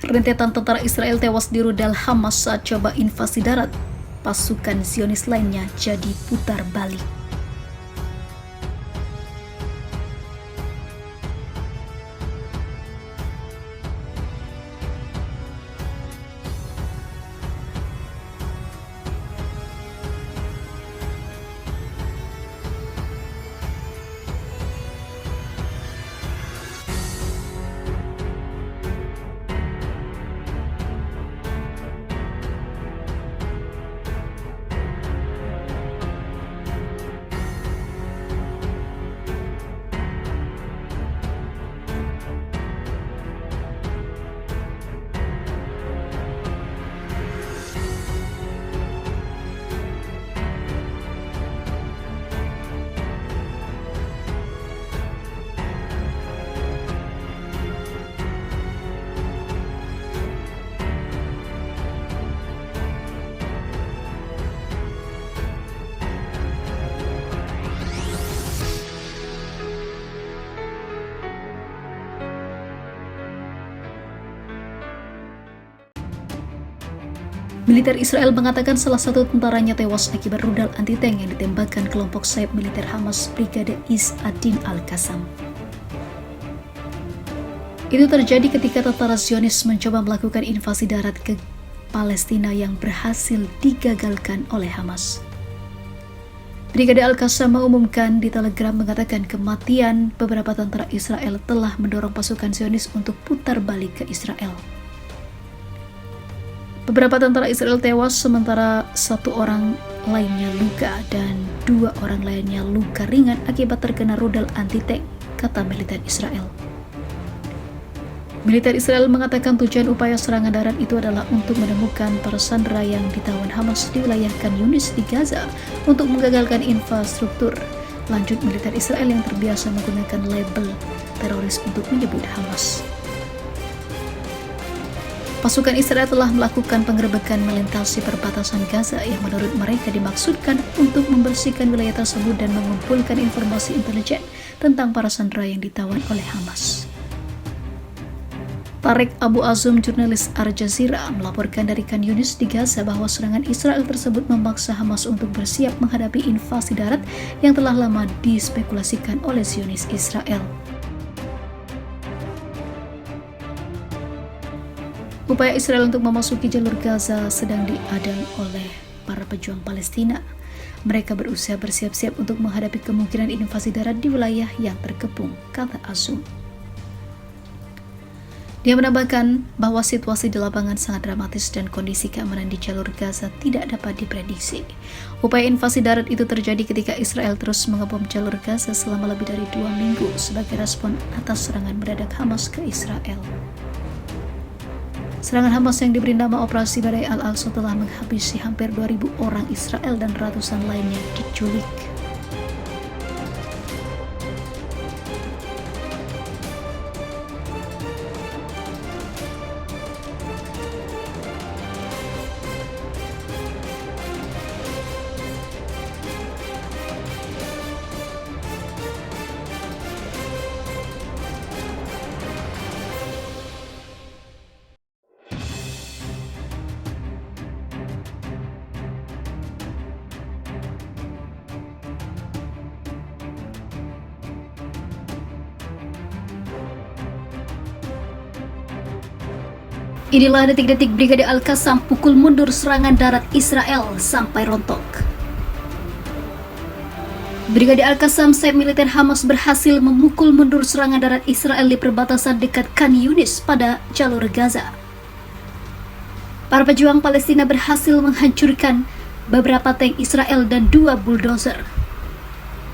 Rentetan tentara Israel tewas di rudal Hamas saat coba invasi darat. Pasukan Zionis lainnya jadi putar balik. Militer Israel mengatakan salah satu tentaranya tewas akibat rudal anti-tank yang ditembakkan kelompok sayap militer Hamas Brigade Is Adin Al-Qassam. Itu terjadi ketika tentara Zionis mencoba melakukan invasi darat ke Palestina yang berhasil digagalkan oleh Hamas. Brigade Al-Qassam mengumumkan di Telegram mengatakan kematian beberapa tentara Israel telah mendorong pasukan Zionis untuk putar balik ke Israel. Beberapa tentara Israel tewas sementara satu orang lainnya luka dan 2 orang lainnya luka ringan akibat terkena rudal anti-tank, kata militer Israel. Militer Israel mengatakan tujuan upaya serangan darat itu adalah untuk menemukan para sandera yang ditawan Hamas di wilayah Khan Yunis di Gaza untuk menggagalkan infrastruktur. Lanjut militer Israel yang terbiasa menggunakan label teroris untuk menyebut Hamas. Pasukan Israel telah melakukan penggerebekan melintasi perbatasan Gaza yang menurut mereka dimaksudkan untuk membersihkan wilayah tersebut dan mengumpulkan informasi intelijen tentang para sandera yang ditawan oleh Hamas. Tarek Abu Azum, jurnalis Al Jazeera, melaporkan dari Khan Yunis di Gaza bahwa serangan Israel tersebut memaksa Hamas untuk bersiap menghadapi invasi darat yang telah lama dispekulasikan oleh Zionis Israel. Upaya Israel untuk memasuki jalur Gaza sedang diadang oleh para pejuang Palestina. Mereka berusaha bersiap-siap untuk menghadapi kemungkinan invasi darat di wilayah yang terkepung, kata Azum. Dia menambahkan bahwa situasi di lapangan sangat dramatis dan kondisi keamanan di jalur Gaza tidak dapat diprediksi. Upaya invasi darat itu terjadi ketika Israel terus mengebom jalur Gaza selama lebih dari 2 minggu sebagai respon atas serangan mendadak Hamas ke Israel. Serangan Hamas yang diberi nama Operasi Badai Al-Aqsa telah menghabisi hampir 2.000 orang Israel dan ratusan lainnya diculik. Inilah detik-detik Brigade Al-Qassam pukul mundur serangan darat Israel sampai rontok. Brigade Al-Qassam, sayap militer Hamas, berhasil memukul mundur serangan darat Israel di perbatasan dekat Khan Yunis pada jalur Gaza. Para pejuang Palestina berhasil menghancurkan beberapa tank Israel dan 2 bulldozer.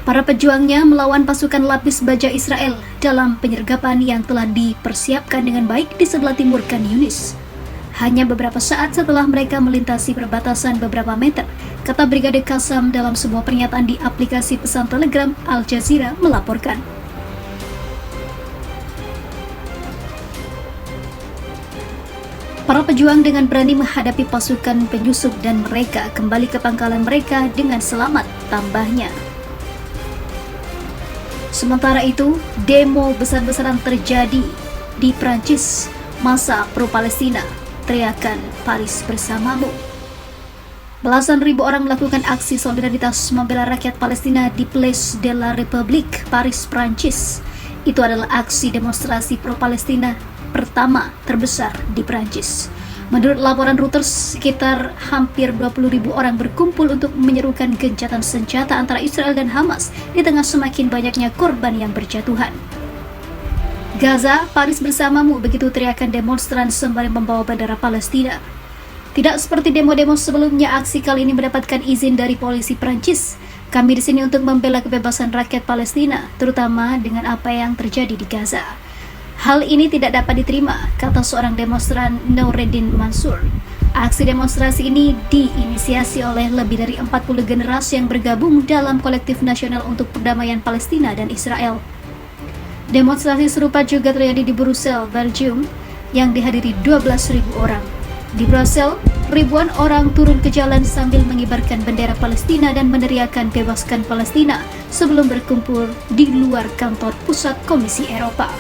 Para pejuangnya melawan pasukan lapis baja Israel dalam penyergapan yang telah dipersiapkan dengan baik di sebelah timur Khan Yunis. Hanya beberapa saat setelah mereka melintasi perbatasan beberapa meter, kata Brigade Qassam dalam sebuah pernyataan di aplikasi pesan Telegram. Al Jazeera melaporkan. Para pejuang dengan berani menghadapi pasukan penyusup dan mereka kembali ke pangkalan mereka dengan selamat, tambahnya. Sementara itu, demo besar-besaran terjadi di Prancis Masa pro-Palestina, teriakan Paris bersamamu. Belasan ribu orang melakukan aksi solidaritas membela rakyat Palestina di Place de la République, Paris, Prancis. Itu adalah aksi demonstrasi pro-Palestina pertama terbesar di Prancis. Menurut laporan Reuters, sekitar hampir 20.000 orang berkumpul untuk menyerukan gencatan senjata antara Israel dan Hamas di tengah semakin banyaknya korban yang berjatuhan. Gaza, Paris bersamamu, begitu teriakan demonstran sembari membawa bendera Palestina. Tidak seperti demo-demo sebelumnya, aksi kali ini mendapatkan izin dari polisi Prancis. Kami di sini untuk membela kebebasan rakyat Palestina, terutama dengan apa yang terjadi di Gaza. Hal ini tidak dapat diterima, kata seorang demonstran, Noureddin Mansour. Aksi demonstrasi ini diinisiasi oleh lebih dari 40 generasi yang bergabung dalam kolektif nasional untuk perdamaian Palestina dan Israel. Demonstrasi serupa juga terjadi di Brussels, Belgium, yang dihadiri 12.000 orang. Di Brussels, ribuan orang turun ke jalan sambil mengibarkan bendera Palestina dan meneriakan bebaskan Palestina sebelum berkumpul di luar kantor pusat Komisi Eropa.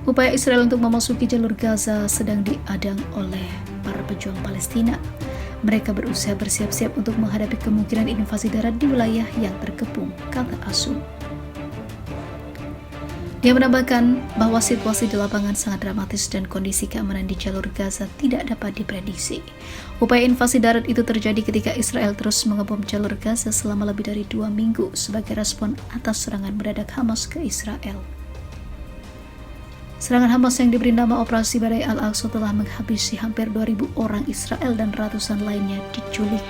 Upaya Israel untuk memasuki jalur Gaza sedang diadang oleh para pejuang Palestina. Mereka berusaha bersiap-siap untuk menghadapi kemungkinan invasi darat di wilayah yang terkepung, kata Asu. Dia menambahkan bahwa situasi di lapangan sangat dramatis dan kondisi keamanan di jalur Gaza tidak dapat diprediksi. Upaya invasi darat itu terjadi ketika Israel terus mengebom jalur Gaza selama lebih dari 2 minggu sebagai respon atas serangan mendadak Hamas ke Israel. Serangan Hamas yang diberi nama Operasi Badai Al-Aqsa telah menghabisi hampir 2.000 orang Israel dan ratusan lainnya diculik.